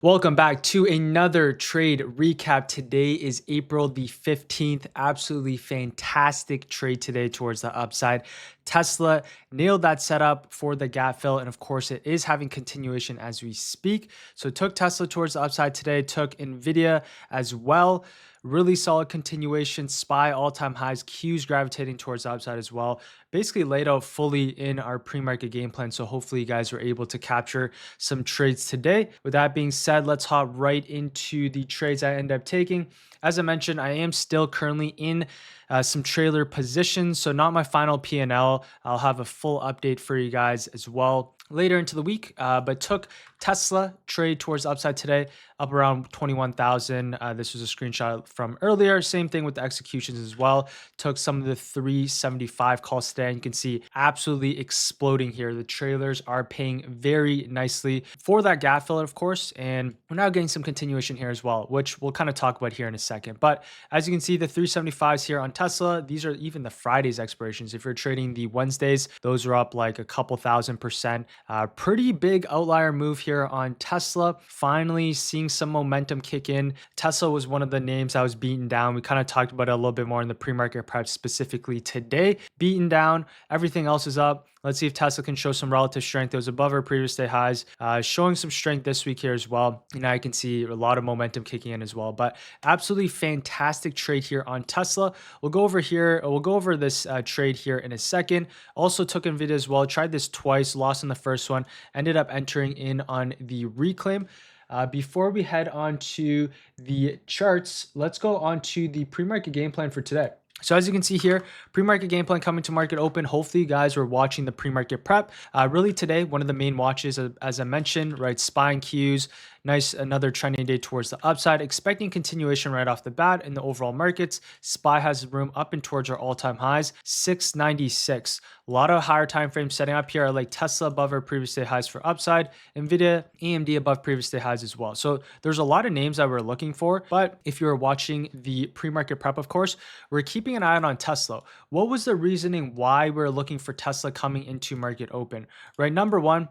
Welcome back to another trade recap. Today is April the 15th. Absolutely fantastic trade today towards the upside. Tesla nailed that setup for the gap fill. And of course, it is having continuation as we speak. So it took Tesla towards the upside today, took NVIDIA as well. Really solid continuation. SPY all-time highs, Qs gravitating towards the upside as well. Basically laid out fully in our pre-market game plan. So hopefully you guys were able to capture some trades today. With that being said, let's hop right into the trades I end up taking. As I mentioned, I am still currently in some trailer positions, so not my final P&L. I'll have a full update for you guys as well later into the week, but took Tesla trade towards the upside today, up around 21,000. This was a screenshot from earlier. Same thing with the executions as well. Took some of the 375 calls today, and you can see absolutely exploding here. The trailers are paying very nicely for that gap fill, of course, and we're now getting some continuation here as well, which we'll kind of talk about here in a second. But as you can see, the 375s here on Tesla, these are even the Friday's expirations. If you're trading the Wednesdays, those are up like a couple thousand%. Pretty big outlier move here on Tesla. Finally seeing some momentum kick in. Tesla was one of the names that was beaten down. We kind of talked about it a little bit more in the pre-market prep specifically today. Beaten down, everything else is up. Let's see if Tesla can show some relative strength. It was above our previous day highs, showing some strength this week here as well. And now you can see a lot of momentum kicking in as well. But absolutely fantastic trade here on Tesla. We'll go over here. We'll go over this trade here in a second. Also took NVIDIA as well. Tried this twice, lost in the first one. Ended up entering in on the reclaim. Before we head on to the charts, let's go on to the pre-market game plan for today. So as you can see here, pre-market game plan coming to market open. Hopefully you guys were watching the pre-market prep. Really today, one of the main watches, as I mentioned, right, SPY and Qs, nice, another trending day towards the upside, expecting continuation right off the bat in the overall markets. SPY has room up and towards our all-time highs, 696. A lot of higher time frames setting up here. I like Tesla above our previous day highs for upside, NVIDIA, AMD above previous day highs as well. So there's a lot of names that we're looking for, but if you're watching the pre-market prep, of course, we're keeping an eye on Tesla. What was the reasoning why we're looking for Tesla coming into market open? Right, number one,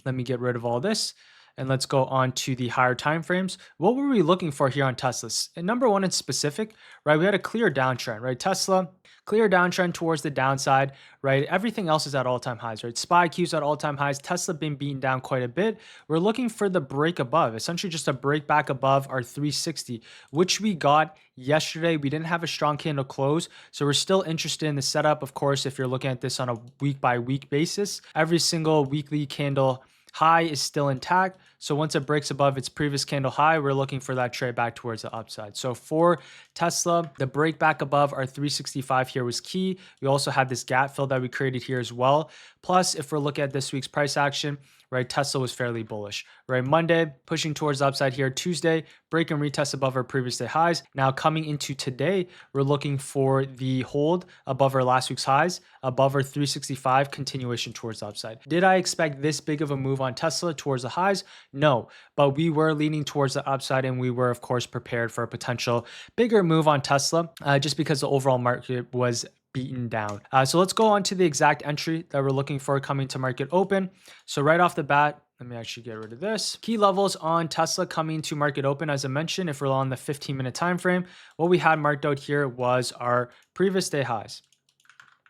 let me get rid of all this. And let's go on to the higher time frames. What were we looking for here on Tesla? And number one in specific, right? We had a clear downtrend, right? Tesla, clear downtrend towards the downside, right? Everything else is at all-time highs, right? SPY Q's at all-time highs. Tesla been beaten down quite a bit. We're looking for the break above, essentially just a break back above our 360, which we got yesterday. We didn't have a strong candle close, so we're still interested in the setup. Of course, if you're looking at this on a week-by-week basis, every single weekly candle high is still intact. So once it breaks above its previous candle high, we're looking for that trade back towards the upside. So for Tesla, the break back above our 365 here was key. We also had this gap fill that we created here as well. Plus, if we're looking at this week's price action, right, Tesla was fairly bullish, right? Monday, pushing towards the upside here. Tuesday, break and retest above our previous day highs. Now coming into today, we're looking for the hold above our last week's highs, above our 365, continuation towards the upside. Did I expect this big of a move on Tesla towards the highs? No, but we were leaning towards the upside, and we were, of course, prepared for a potential bigger move on Tesla, just because the overall market was beaten down. So let's go on to the exact entry that we're looking for coming to market open. So right off the bat, let me actually get rid of this. Key levels on Tesla coming to market open. As I mentioned, if we're on the 15-minute time frame, what we had marked out here was our previous day highs.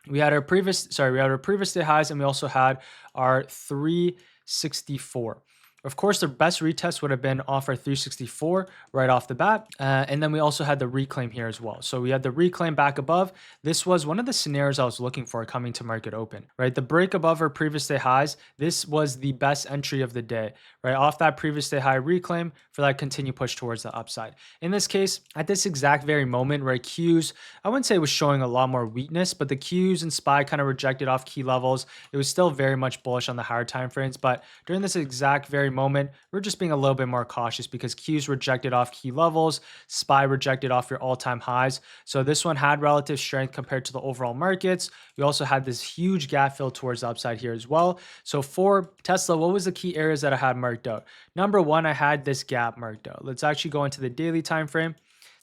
We had our previous day highs, and we also had our 364. Of course, the best retest would have been off our 364 right off the bat. And then we also had the reclaim here as well. So we had the reclaim back above. This was one of the scenarios I was looking for coming to market open, right? The break above our previous day highs. This was the best entry of the day, right? Off that previous day high reclaim for that continued push towards the upside. In this case, at this exact very moment, right, Qs, I wouldn't say it was showing a lot more weakness, but the Qs and SPY kind of rejected off key levels. It was still very much bullish on the higher time frames, but during this exact very moment, we're just being a little bit more cautious because Qs rejected off key levels, SPY rejected off your all-time highs. So this one had relative strength compared to the overall markets. We also had this huge gap fill towards the upside here as well. So for Tesla, what was the key areas that I had marked out? Number one, I had this gap marked out. Let's actually go into the daily time frame.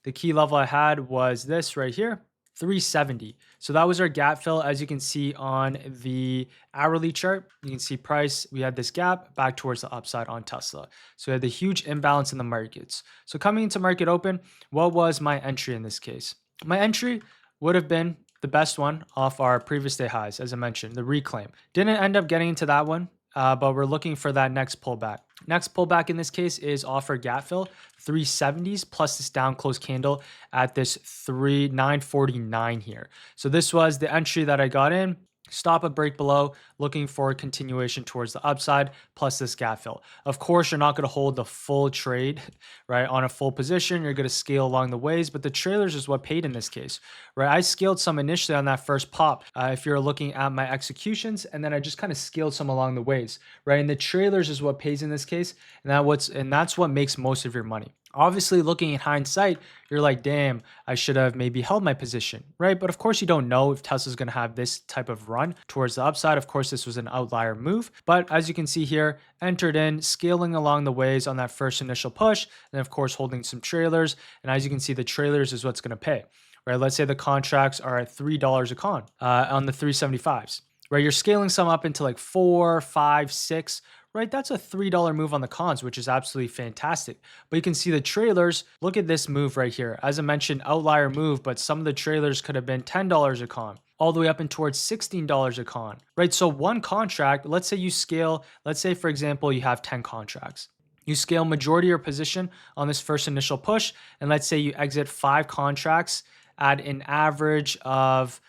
The key level I had was this right here. 370. So that was our gap fill. As you can see on the hourly chart, you can see price, we had this gap back towards the upside on Tesla. So we had the huge imbalance in the markets. So coming into market open, what was my entry in this case? My entry would have been the best one off our previous day highs, as I mentioned, the reclaim. Didn't end up getting into that one, but we're looking for that next pullback. Next pullback in this case is offer gap fill, 370s plus this down close candle at this 949 here. So this was the entry that I got in. Stop a break below, looking for a continuation towards the upside, plus this gap fill. Of course, you're not going to hold the full trade, right, on a full position. You're going to scale along the ways, but the trailers is what paid in this case, right? I scaled some initially on that first pop. If you're looking at my executions, and then I just kind of scaled some along the ways, right? And the trailers is what pays in this case, and that's what makes most of your money. Obviously, looking in hindsight, you're like, damn, I should have maybe held my position, right? But of course, you don't know if Tesla's going to have this type of run towards the upside. Of course, this was an outlier move. But as you can see here, entered in, scaling along the ways on that first initial push, and of course, holding some trailers. And as you can see, the trailers is what's going to pay, right? Let's say the contracts are at $3 a con on the 375s, right? You're scaling some up into like 4, 5, 6, right? That's a $3 move on the cons, which is absolutely fantastic. But you can see the trailers, look at this move right here. As I mentioned, outlier move, but some of the trailers could have been $10 a con, all the way up in towards $16 a con, right? So one contract, let's say you scale, let's say for example, you have 10 contracts. You scale majority of your position on this first initial push, and let's say you exit 5 contracts at an average of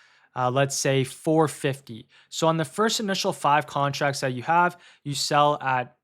let's say 450. So on the first initial 5 contracts that you have, you sell at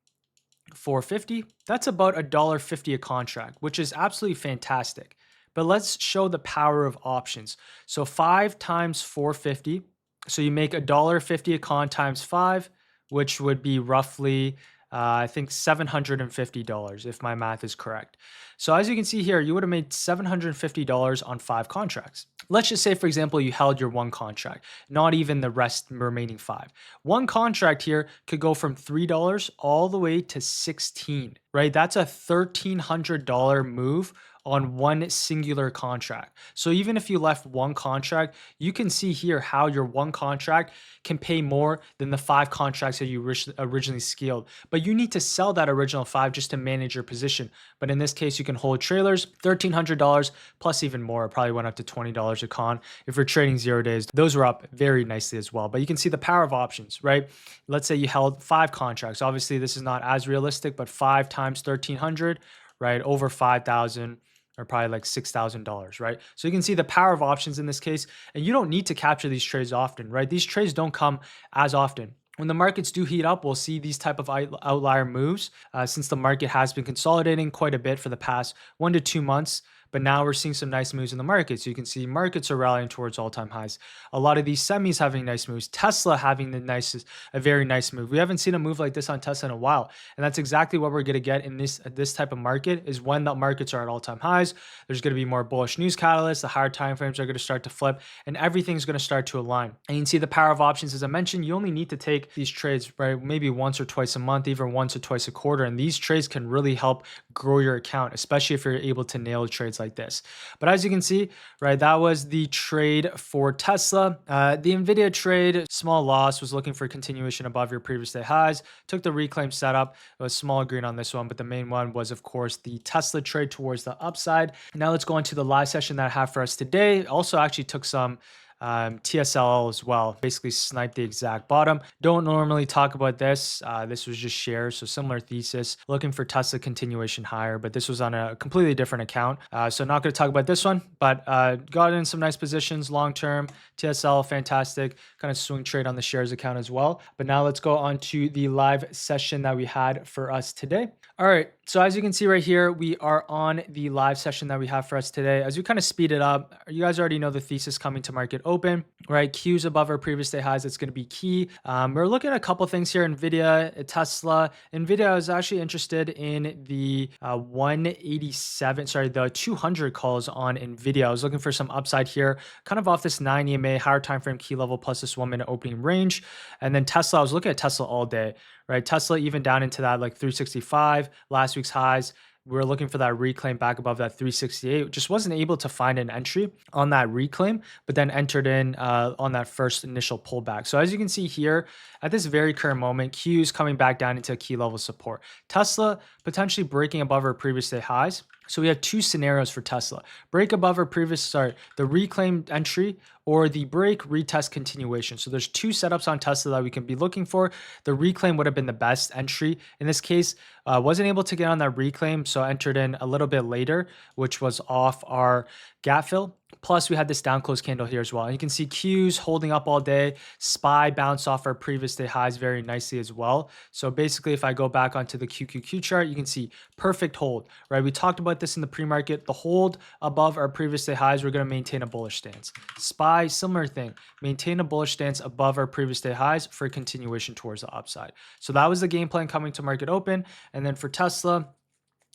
450. That's about $1.50 a contract, which is absolutely fantastic. But let's show the power of options. So 5 times 450. So you make $1.50 a con times 5, which would be roughly I think $750 if my math is correct. So as you can see here, you would have made $750 on 5 contracts. Let's just say, for example, you held your one contract, not even the remaining 5. One contract here could go from $3 all the way to 16, right? That's a $1,300 move on one singular contract. So even if you left one contract, you can see here how your one contract can pay more than the 5 contracts that you originally scaled. But you need to sell that original 5 just to manage your position. But in this case, you can hold trailers, $1,300 plus even more. It probably went up to $20 a con. If you're trading 0 days, those were up very nicely as well. But you can see the power of options, right? Let's say you held 5 contracts. Obviously, this is not as realistic, but 5 times 1,300, right? Over 5,000. Or probably like $6,000, right? So you can see the power of options in this case, and you don't need to capture these trades often, right? These trades don't come as often. When the markets do heat up, we'll see these type of outlier moves since the market has been consolidating quite a bit for the past 1 to 2 months. But now we're seeing some nice moves in the market. So you can see markets are rallying towards all-time highs. A lot of these semis having nice moves. Tesla having a very nice move. We haven't seen a move like this on Tesla in a while. And that's exactly what we're going to get in this type of market is when the markets are at all-time highs. There's going to be more bullish news catalysts. The higher time frames are going to start to flip and everything's going to start to align. And you can see the power of options. As I mentioned, you only need to take these trades, right? Maybe once or twice a month, even once or twice a quarter. And these trades can really help grow your account, especially if you're able to nail trades like this. But as you can see, right, that was the trade for Tesla. The NVIDIA trade, small loss, was looking for continuation above your previous day highs. Took the reclaim setup. It was small green on this one, but the main one was, of course, the Tesla trade towards the upside. Now let's go into the live session that I have for us today. Also actually took some TSL as well, basically sniped the exact bottom. Don't normally talk about this. This was just shares, so similar thesis, looking for Tesla continuation higher, but this was on a completely different account. So not going to talk about this one, but got in some nice positions long term. TSL, fantastic, kind of swing trade on the shares account as well. But now let's go on to the live session that we had for us today. All right, so as you can see right here, we are on the live session that we have for us today. As we kind of speed it up, you guys already know the thesis coming to market open, right? Q's above our previous day highs, it's going to be key. We're looking at a couple things here, NVIDIA, Tesla. NVIDIA, I was actually interested in the 200 calls on NVIDIA. I was looking for some upside here, kind of off this 9 EMA, higher time frame key level, plus this 1 minute opening range. And then Tesla, I was looking at Tesla all day, right? Tesla even down into that like 365, last week's highs, We were looking for that reclaim back above that 368. Just wasn't able to find an entry on that reclaim, but then entered in on that first initial pullback. So as you can see here, at this very current moment, Q is coming back down into key level support. Tesla potentially breaking above our previous day highs. So we have two scenarios for Tesla: break above our previous start, the reclaimed entry, or the break retest continuation. So there's two setups on Tesla that we can be looking for. The reclaim would have been the best entry in this case. Wasn't able to get on that reclaim, so entered in a little bit later, which was off our gap fill. Plus, we had this down close candle here as well. And you can see Qs holding up all day. SPY bounced off our previous day highs very nicely as well. So basically, if I go back onto the QQQ chart, you can see perfect hold, right? We talked about this in the pre-market. The hold above our previous day highs, we're going to maintain a bullish stance. SPY, similar thing. Maintain a bullish stance above our previous day highs for a continuation towards the upside. So that was the game plan coming to market open. And then for Tesla,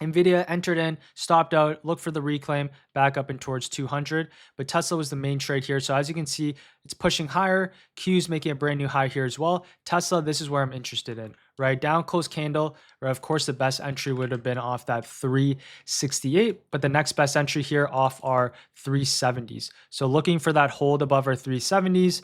Nvidia entered in, stopped out, looked for the reclaim back up and towards 200, but Tesla was the main trade here. So as you can see, it's pushing higher. Q's making a brand new high here as well. Tesla, this is where I'm interested in, right? Down close candle, right? Of course, the best entry would have been off that 368, but the next best entry here off our 370s. So looking for that hold above our 370s.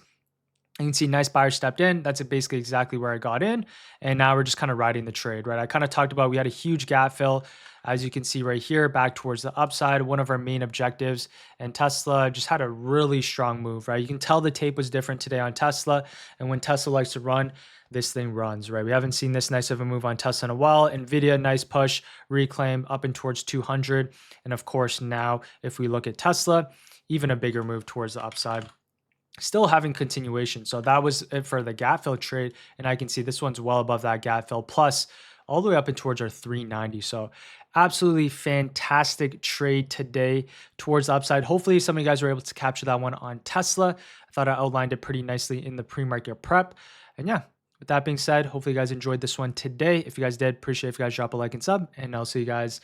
You can see nice buyer stepped in. That's basically exactly where I got in. And now we're just kind of riding the trade, right? I kind of talked about we had a huge gap fill, as you can see right here, back towards the upside, one of our main objectives. And Tesla just had a really strong move, right? You can tell the tape was different today on Tesla. And when Tesla likes to run, this thing runs, right? We haven't seen this nice of a move on Tesla in a while. Nvidia, nice push, reclaim up and towards 200. And of course, now if we look at Tesla, even a bigger move towards the upside. Still having continuation. So that was it for the gap fill trade. And I can see this one's well above that gap fill, plus all the way up and towards our 390. So absolutely fantastic trade today towards the upside. Hopefully some of you guys were able to capture that one on Tesla. I thought I outlined it pretty nicely in the pre-market prep. And yeah, with that being said, hopefully you guys enjoyed this one today. If you guys did, appreciate if you guys drop a like and sub. And I'll see you guys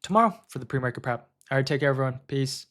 tomorrow for the pre-market prep. All right, take care, everyone. Peace.